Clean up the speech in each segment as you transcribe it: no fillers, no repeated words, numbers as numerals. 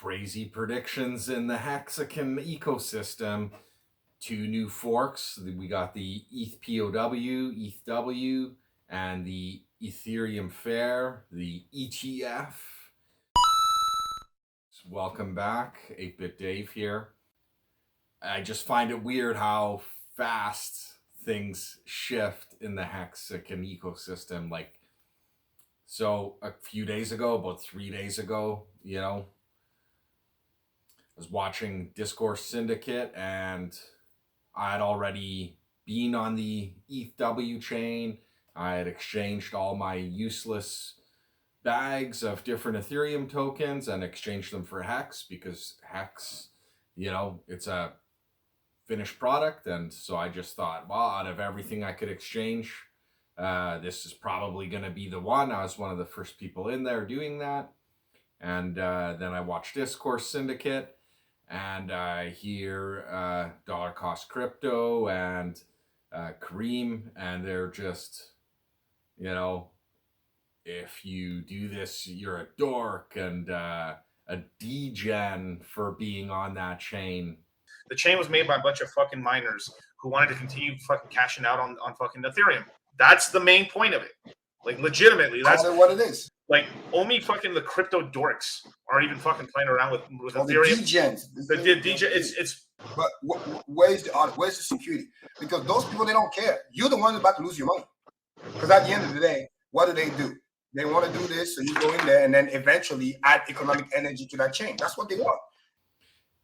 crazy predictions in the Hexican ecosystem. 2 new forks. We got the ethpow, ethw, and the Ethereum Fair, the ETF. Welcome back, 8-Bit Dave here. I just find it weird how fast things shift in the Hexican ecosystem. So a few days ago, about 3 days ago, I was watching Discourse Syndicate and I had already been on the ethw chain. I had exchanged all my useless bags of different Ethereum tokens and exchanged them for Hex because Hex, it's a finished product. And so I just thought, well, out of everything I could exchange, this is probably going to be the one. I was one of the first people in there doing that. And then I watched Discourse Syndicate and I hear Dollar Cost Crypto and Karim, and they're just, if you do this, you're a dork and a degen for being on that chain. The chain was made by a bunch of fucking miners who wanted to continue fucking cashing out on fucking Ethereum. That's the main point of it. Like, legitimately, that's what it is. Like, only fucking the crypto dorks aren't even fucking playing around with Ethereum. The degens. The degen. It's. But where's the security? Because those people, they don't care. You're the one about to lose your money. Because at the end of the day, what do? They want to do this, so you go in there and then eventually add economic energy to that chain. That's what they want.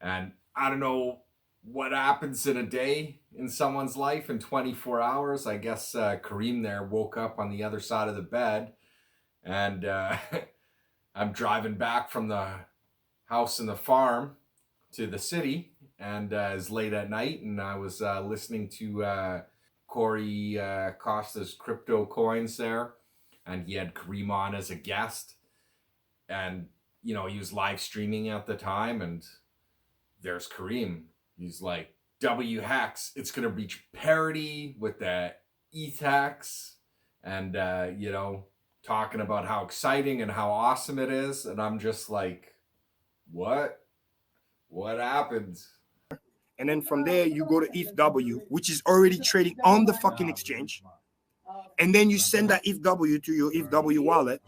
And I don't know what happens in a day in someone's life in 24 hours. I guess Karim there woke up on the other side of the bed, and I'm driving back from the house and the farm to the city, and it's late at night, and I was listening to Corey Costa's crypto coins there, and he had Karim on as a guest, and he was live streaming at the time, and there's Karim. He's like, wHex, it's gonna reach parity with the ethhex, and talking about how exciting and how awesome it is, and I'm just like, what happened? And then from there you go to ethw, which is already trading on the fucking exchange, and then you send that ethw to your ethw wallet.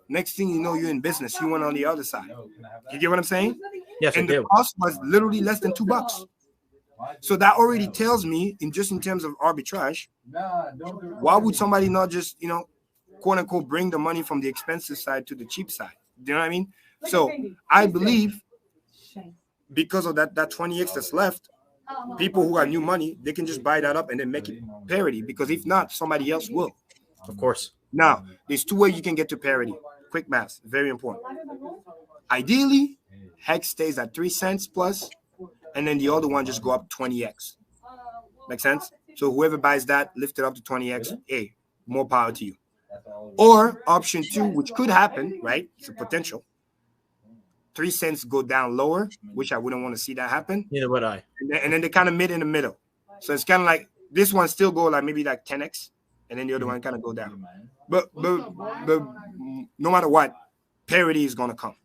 Next thing you know, you're in business. You went on the other side. You get what I'm saying? Yes, and the cost was literally less than $2. So that already tells me, in terms of arbitrage, why would somebody not just, quote unquote, bring the money from the expensive side to the cheap side? Do you know what I mean? So I believe because of that 20x that's left, people who have new money, they can just buy that up and then make it parity. Because if not, somebody else will. Of course. Now, there's 2 ways you can get to parity. Quick math, very important. Ideally, Hex stays at 3 cents plus, and then the other one just go up 20x. Make sense? So whoever buys that, lift it up to 20x. Hey, more power to you. Or option 2, which could happen, right? It's a potential. 3 cents go down lower, which I wouldn't want to see that happen. Neither would I. And then they kind of mid in the middle. So it's kind of like this one still go maybe 10x, and then the other one kind of go down. But no matter what, parity is going to come.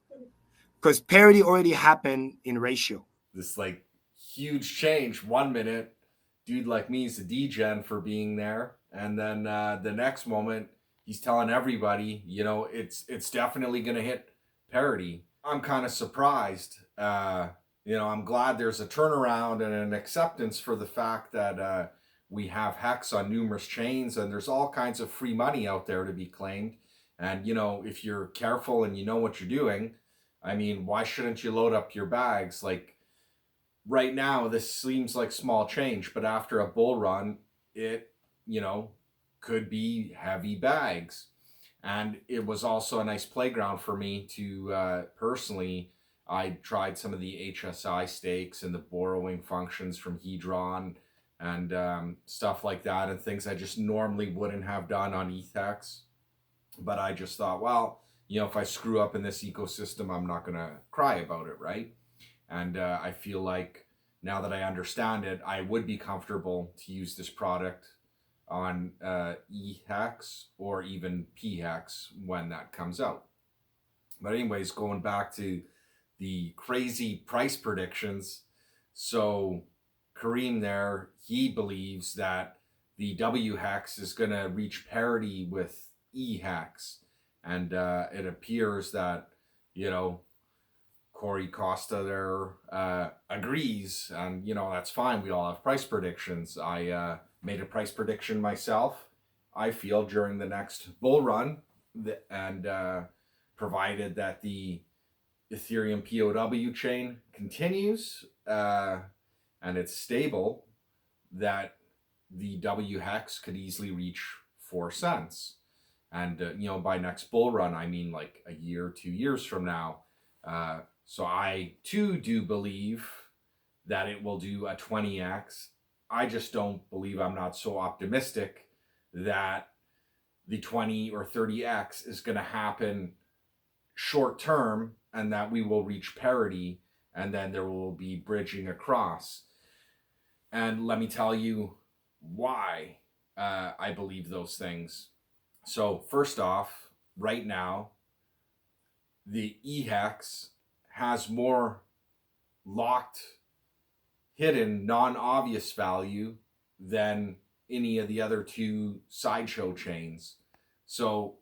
Because parity already happened in ratio. This huge change. 1 minute, dude like me is a degen for being there, and then the next moment he's telling everybody, it's definitely going to hit parity. I'm kind of surprised. I'm glad there's a turnaround and an acceptance for the fact that we have Hex on numerous chains, and there's all kinds of free money out there to be claimed. And if you're careful and you know what you're doing, I mean, why shouldn't you load up your bags? Right now, this seems like small change, but after a bull run, it, could be heavy bags. And it was also a nice playground for me to, personally, I tried some of the HSI stakes and the borrowing functions from Hdrn and stuff like that, and things I just normally wouldn't have done on ethhex. But I just thought, well, if I screw up in this ecosystem, I'm not going to cry about it, right? And I feel like now that I understand it, I would be comfortable to use this product on eHex or even pHex when that comes out. But anyways, going back to the crazy price predictions. So Karim there, he believes that the wHex is going to reach parity with eHex. And it appears that, you know, Corey Costa there agrees. And, you know, that's fine. We all have price predictions. I made a price prediction myself. I feel during the next bull run, and provided that the Ethereum POW chain continues and it's stable, that the wHex could easily reach 4 cents. And, you know, by next bull run, I mean like a year, 2 years from now. So I too do believe that it will do a 20x. I just don't believe, I'm not so optimistic that the 20 or 30x is going to happen short term and that we will reach parity and then there will be bridging across. And let me tell you why I believe those things. So first off, right now, the eHex has more locked, hidden, non-obvious value than any of the other two sideshow chains. So,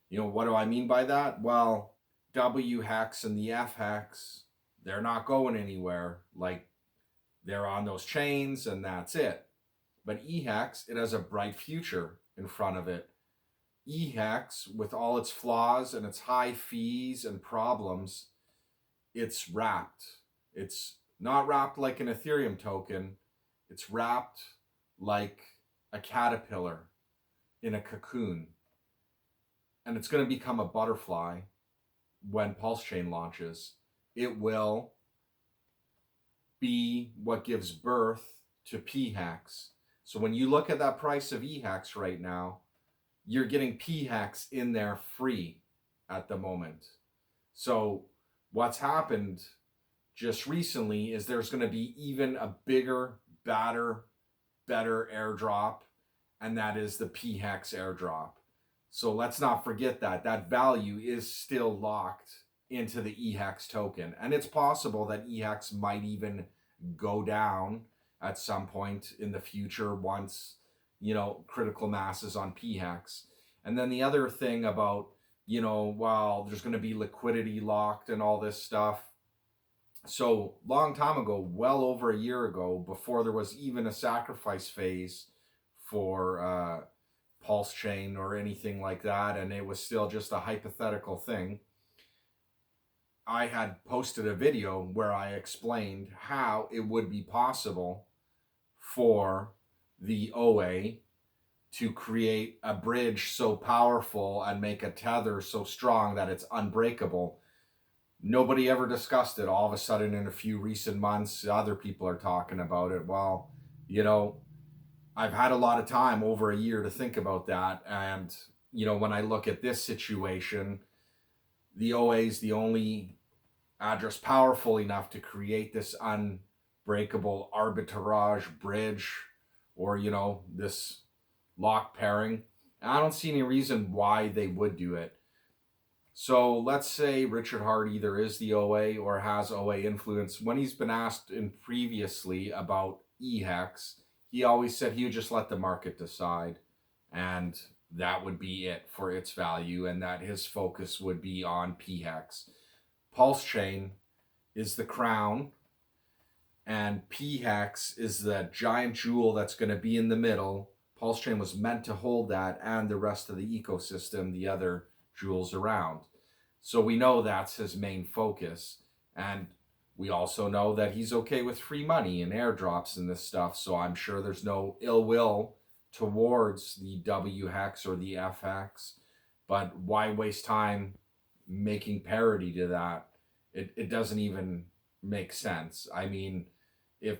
you know, what do I mean by that? Well, wHex and the fHex, they're not going anywhere. Like, they're on those chains and that's it. But eHex, it has a bright future in front of it. eHex, with all its flaws and its high fees and problems, it's wrapped. It's not wrapped like an Ethereum token. It's wrapped like a caterpillar in a cocoon. And it's going to become a butterfly when Pulsechain launches. It will be what gives birth to pHex. So when you look at that price of eHex right now, you're getting pHex in there free at the moment. So what's happened just recently is there's going to be even a bigger, better airdrop, and that is the pHex airdrop. So let's not forget that that value is still locked into the eHex token. And it's possible that eHex might even go down at some point in the future once, you know, critical mass is on pHex. And then the other thing about, you know, while there's going to be liquidity locked and all this stuff. So long time ago, well over a year ago, before there was even a sacrifice phase for Pulsechain or anything like that, and it was still just a hypothetical thing, I had posted a video where I explained how it would be possible for the OA to create a bridge so powerful and make a tether so strong that it's unbreakable. Nobody ever discussed it. All of a sudden, in a few recent months, other people are talking about it. Well, you know, I've had a lot of time, over a year, to think about that. And, you know, when I look at this situation, the OA is the only address powerful enough to create this unbreakable arbitrage bridge, or, you know, this lock pairing. And I don't see any reason why they would do it. So let's say Richard Hart either is the OA or has OA influence. When he's been asked in previously about eHex, he always said he would just let the market decide, and that would be it for its value, and that his focus would be on pHex. Pulsechain is the crown, and pHex is the giant jewel that's going to be in the middle. Pulsechain was meant to hold that and the rest of the ecosystem, the other jewels around. So we know that's his main focus. And we also know that he's okay with free money and airdrops and this stuff. So I'm sure there's no ill will towards the wHex or the fHex. But why waste time making parity to that? It doesn't even make sense. I mean, if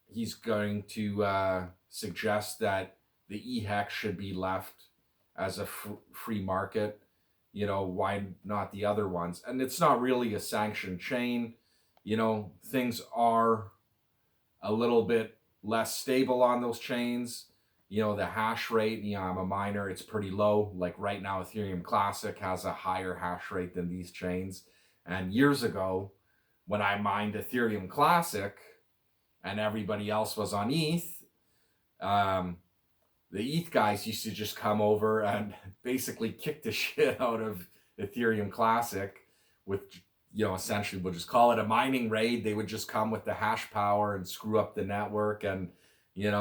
he's going to suggest that the eHex should be left as a free market, you know, why not the other ones? And it's not really a sanctioned chain. You know, things are a little bit less stable on those chains. You know, the hash rate, you know, I'm a miner, it's pretty low. Like right now, Ethereum Classic has a higher hash rate than these chains. And years ago, when I mined Ethereum Classic and everybody else was on ETH, the ETH guys used to just come over and basically kick the shit out of Ethereum Classic with, essentially we'll just call it a mining raid. They would just come with the hash power and screw up the network and,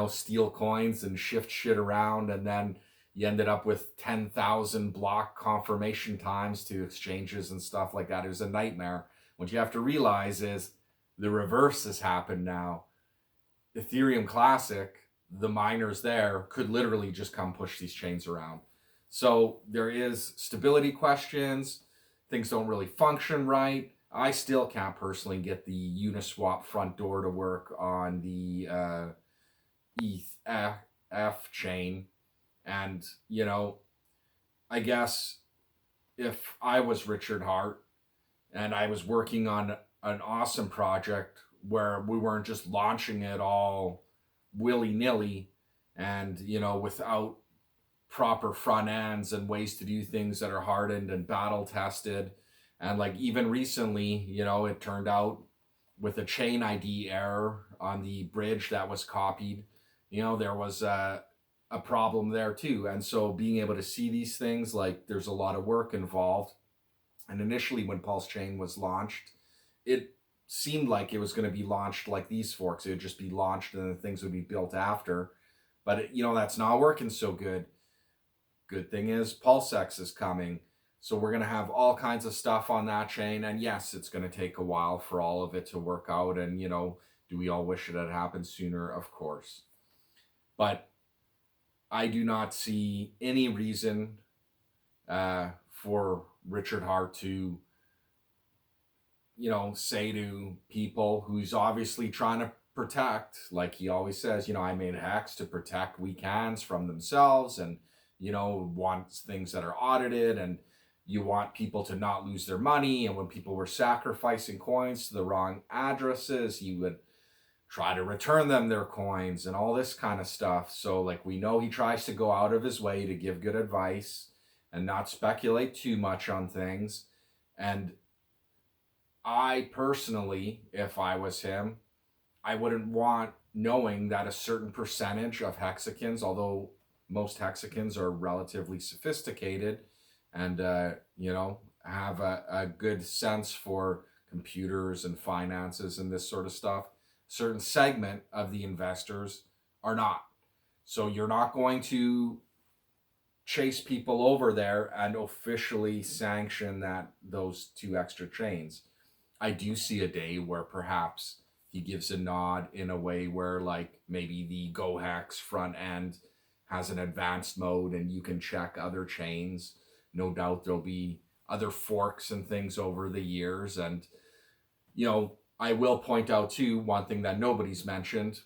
steal coins and shift shit around. And then you ended up with 10,000 block confirmation times to exchanges and stuff like that. It was a nightmare. What you have to realize is the reverse has happened now. Ethereum Classic, the miners there could literally just come push these chains around. So there is stability questions. Things don't really function right. I still can't personally get the Uniswap front door to work on the ETH chain. And, I guess if I was Richard Hart and I was working on an awesome project where we weren't just launching it all willy-nilly and, without proper front ends and ways to do things that are hardened and battle tested. And like even recently, it turned out with a chain ID error on the bridge that was copied, there was a problem there too. And so being able to see these things, like there's a lot of work involved. And initially when Pulsechain was launched, it seemed like it was going to be launched like these forks. It would just be launched and then things would be built after. But, that's not working so good. Good thing is Pulsechain is coming. So we're going to have all kinds of stuff on that chain. And yes, it's going to take a while for all of it to work out. And, do we all wish it had happened sooner? Of course. But I do not see any reason for Richard Hart to, say to people who's obviously trying to protect, like he always says, I made Hex to protect weak hands from themselves and, wants things that are audited and you want people to not lose their money. And when people were sacrificing coins to the wrong addresses, he would try to return them their coins and all this kind of stuff. So like we know he tries to go out of his way to give good advice and not speculate too much on things. And I personally, if I was him, I wouldn't want knowing that a certain percentage of Hexicans, although most Hexicans are relatively sophisticated and, have a good sense for computers and finances and this sort of stuff, certain segment of the investors are not. So you're not going to chase people over there and officially sanction those 2 extra chains. I do see a day where perhaps he gives a nod in a way where like maybe the wHex front end has an advanced mode and you can check other chains. No doubt there'll be other forks and things over the years. And, I will point out too, one thing that nobody's mentioned.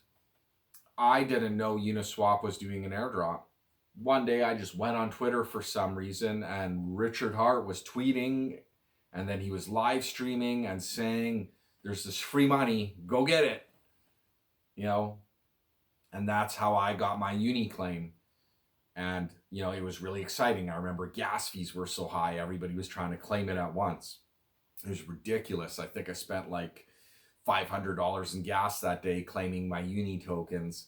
I didn't know Uniswap was doing an airdrop. One day I just went on Twitter for some reason and Richard Hart was tweeting and then he was live streaming and saying, there's this free money, go get it. And that's how I got my uni claim. And, it was really exciting. I remember gas fees were so high, everybody was trying to claim it at once. It was ridiculous. I think I spent like $500 in gas that day claiming my uni tokens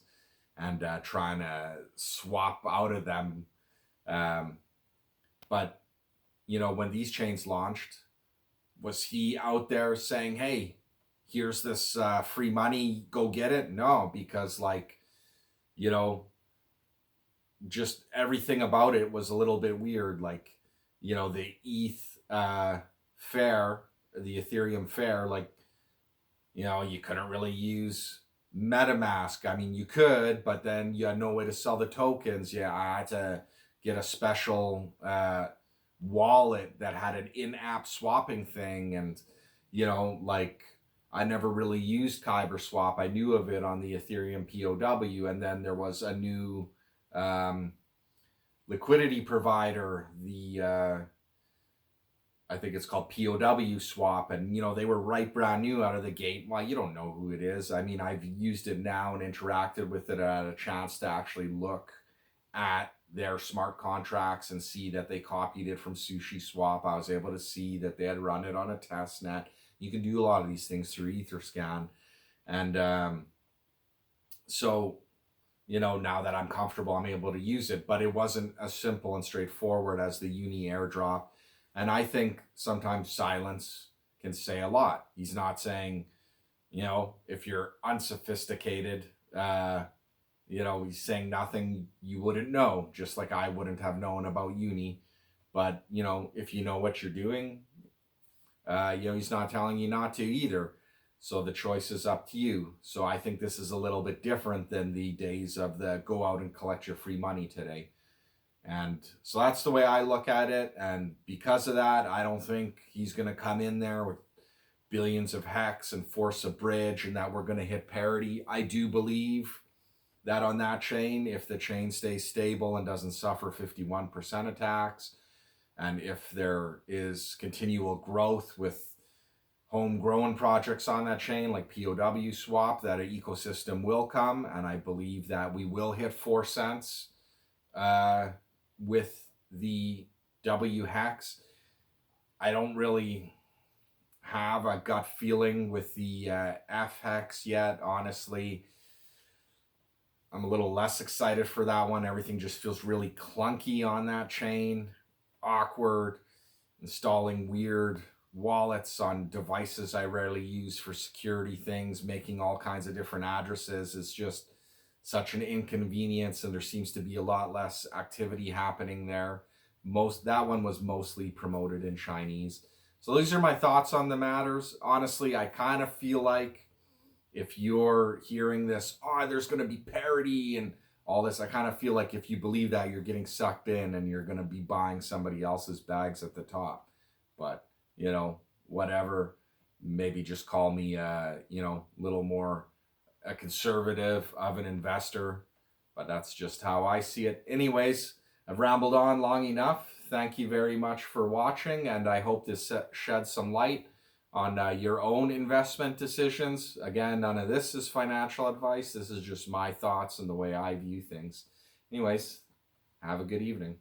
and trying to swap out of them. But, when these chains launched, was he out there saying, hey, here's this free money, go get it? No, because just everything about it was a little bit weird. Like, the ETH fair, the Ethereum fair, you couldn't really use MetaMask. I mean, you could, but then you had no way to sell the tokens. Yeah, I had to get a special wallet that had an in-app swapping thing. And, I never really used Kyber Swap. I knew of it on the Ethereum POW. And then there was a new liquidity provider, I think it's called POW Swap, and they were right brand new out of the gate. Well, you don't know who it is. I mean, I've used it now and interacted with it. I had a chance to actually look at their smart contracts and see that they copied it from Sushi Swap. I was able to see that they had run it on a test net. You can do a lot of these things through Etherscan. And so, you know, now that I'm comfortable, I'm able to use it. But it wasn't as simple and straightforward as the Uni airdrop. And I think sometimes silence can say a lot. He's not saying, you know, if you're unsophisticated, you know, he's saying nothing you wouldn't know, just like I wouldn't have known about Uni. But, you know, if you know what you're doing, you know, he's not telling you not to either. So the choice is up to you. So I think this is a little bit different than the days of the go out and collect your free money today. And so that's the way I look at it. And because of that, I don't think he's going to come in there with billions of hex and force a bridge and that we're going to hit parity. I do believe that on that chain, if the chain stays stable and doesn't suffer 51% attacks, and if there is continual growth with homegrown projects on that chain like POW swap, that an ecosystem will come. And I believe that we will hit 4 cents with the wHex. I don't really have a gut feeling with the fHex yet. Honestly, I'm a little less excited for that one. Everything just feels really clunky on that chain, awkward, installing weird wallets on devices I rarely use for security things, making all kinds of different addresses is just such an inconvenience, and there seems to be a lot less activity happening there. That one was mostly promoted in Chinese. So these are my thoughts on the matters. Honestly, I kind of feel like if you're hearing this, oh, there's going to be parity and all this, I kind of feel like if you believe that, you're getting sucked in and you're going to be buying somebody else's bags at the top. But, you know, whatever, maybe just call me, you know, a little more a conservative of an investor, but that's just how I see it. Anyways, I've rambled on long enough. Thank you very much for watching, and I hope this sheds some light on your own investment decisions. Again, none of this is financial advice. This is just my thoughts and the way I view things. Anyways, have a good evening.